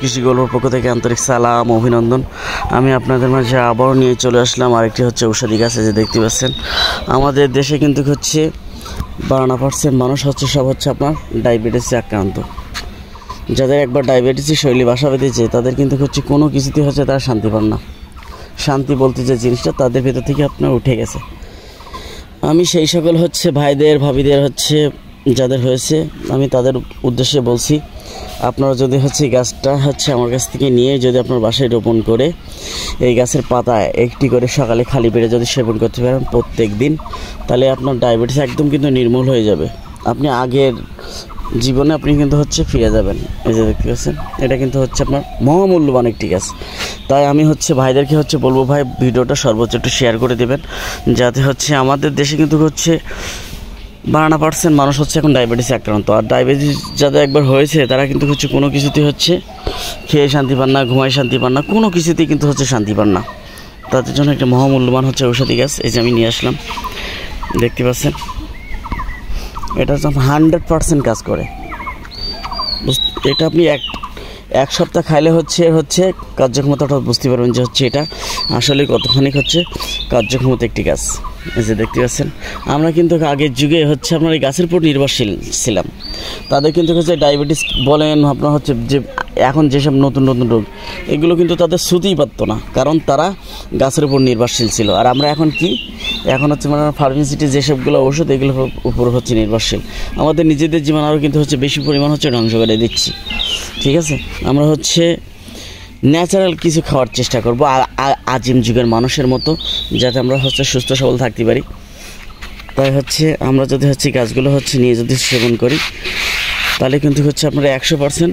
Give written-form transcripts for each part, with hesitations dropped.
কৃষি গল্পের পক্ষ থেকে আন্তরিক সালাম অভিনন্দন। আমি আপনাদের মাঝে আবারও নিয়ে চলে আসলাম আরেকটি হচ্ছে ঔষধি গাছ। যে দেখতে পাচ্ছেন আমাদের দেশে কিন্তু হচ্ছে 52% মানুষ হচ্ছে সব হচ্ছে আপনার ডায়াবেটিসে আক্রান্ত। যাদের একবার ডায়াবেটিসের শৈলী বাসা বেঁধেছে তাদের কিন্তু হচ্ছে কোনো কিছুতে হচ্ছে তারা শান্তি পান না। শান্তি বলতে যে জিনিসটা তাদের ভেতর থেকে আপনার উঠে গেছে। আমি সেই সকল হচ্ছে ভাইদের ভাবিদের হচ্ছে যাদের হয়েছে আমি তাদের উদ্দেশ্যে বলছি, আপনারা যদি হচ্ছে গাছটা হচ্ছে আমার কাছ থেকে নিয়ে যদি আপনার বাসায় রোপণ করে এই গাছের পাতা একটি করে সকালে খালি পেটে যদি সেবন করতে পারেন প্রত্যেক দিন, তাহলে আপনার ডায়াবেটিস একদম কিন্তু নির্মূল হয়ে যাবে। আপনি আগের জীবনে আপনি কিন্তু হচ্ছে ফিরে যাবেন। এই যে দেখতে পাচ্ছেন এটা কিন্তু হচ্ছে আপনার মহামূল্যবান একটি গাছ। তাই আমি হচ্ছে ভাইদেরকে হচ্ছে বলবো, ভাই ভিডিওটা সর্বোচ্চ একটু শেয়ার করে দেবেন, যাতে হচ্ছে আমাদের দেশে কিন্তু হচ্ছে 52% মানুষ হচ্ছে এখন ডায়াবেটিসে আক্রান্ত। আর ডায়াবেটিস যাদের একবার হয়েছে তারা কিন্তু হচ্ছে কোনো কিছুতেই হচ্ছে খেয়ে শান্তি পান না, ঘুমায় শান্তি পান না, কোনো কিছুতেই কিন্তু হচ্ছে শান্তি পান না। তাদের জন্য একটা মহামূল্যবান হচ্ছে ঔষধি গাছ। এই যে আমি নিয়ে আসলাম, দেখতে পাচ্ছেন এটা 100% কাজ করে। এটা আপনি এক সপ্তাহ খাইলে হচ্ছে কার্যক্ষমতাটা বুঝতে পারবেন যে হচ্ছে এটা আসলে কতখানি হচ্ছে কার্যক্ষমতা একটি গাছ। এই যে দেখতে পাচ্ছেন আমরা কিন্তু আগের যুগে হচ্ছে আপনার এই গাছের উপর নির্ভরশীল ছিলাম। তাদের কিন্তু হচ্ছে ডায়াবেটিস বলেন আপনার হচ্ছে যে এখন যেসব নতুন নতুন রোগ এগুলো কিন্তু তাদের ছুতেই পারতো না, কারণ তারা গাছের উপর নির্ভরশীল ছিল। আর আমরা এখন এখন হচ্ছে মানে ফার্মেসিটি যেসবগুলো ওষুধ এগুলোর উপর হচ্ছে নির্ভরশীল। আমাদের নিজেদের জীবন আরও কিন্তু হচ্ছে বেশি পরিমাণ হচ্ছে ধ্বংস করে দিচ্ছি। ঠিক আছে, আমরা হচ্ছে ন্যাচারাল কিছু খাওয়ার চেষ্টা করব আজিম যুগের মানুষের মতো, যাতে আমরা হচ্ছে সুস্থ সবল থাকতে পারি। তাই হচ্ছে আমরা যদি হচ্ছে গাছগুলো হচ্ছে নিয়ে যদি সেবন করি তাহলে কিন্তু হচ্ছে আপনারা 100%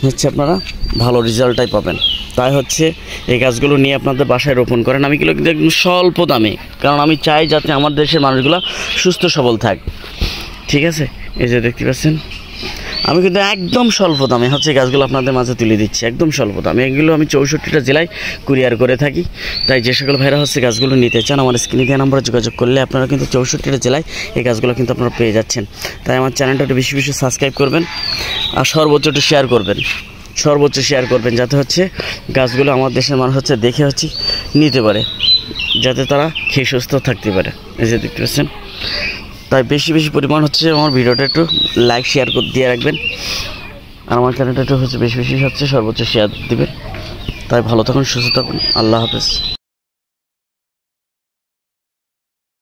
হচ্ছে আপনারা ভালো রেজাল্টটাই পাবেন। তাই হচ্ছে এই গাছগুলো নিয়ে আপনাদের বাসায় রোপণ করেন। আমি এগুলো কিন্তু একদম স্বল্প দামে, কারণ আমি চাই যাতে আমার দেশের মানুষগুলো সুস্থ সবল থাক। ঠিক আছে, এই যে দেখতে পাচ্ছেন আমি কিন্তু একদম স্বল্প দামে হচ্ছে গাছগুলো আপনাদের মাঝে তুলে দিচ্ছি, একদম স্বল্প দামে। এগুলো আমি 64টা জেলায় কুরিয়ার করে থাকি। তাই যে সকল ভাইরা হচ্ছে গাছগুলো নিতে চান আমার স্ক্রিনে দেওয়া নম্বরে যোগাযোগ করলে আপনারা কিন্তু 64টা জেলায় এই গাছগুলো কিন্তু আপনারা পেয়ে যাচ্ছেন। তাই আমার চ্যানেলটা একটু বেশি বেশি সাবস্ক্রাইব করবেন আর সর্বোচ্চ একটু শেয়ার করবেন, যাতে হচ্ছে গাছগুলো আমার দেশের মানুষ হচ্ছে দেখে হচ্ছে নিতে পারে, যাতে তারা খেয়ে সুস্থ থাকতে পারে। এই যে দেখতে পাচ্ছেন, তাই বেশি পরিমাণ হচ্ছে আমার ভিডিওটা একটু লাইক শেয়ার দিয়ে রাখবেন আর আমার চ্যানেলটা একটু হচ্ছে বেশি হচ্ছে সর্বোচ্চ শেয়ার দিবেন। তাই ভালো থাকুন, সুস্থ থাকুন, আল্লাহ হাফেজ।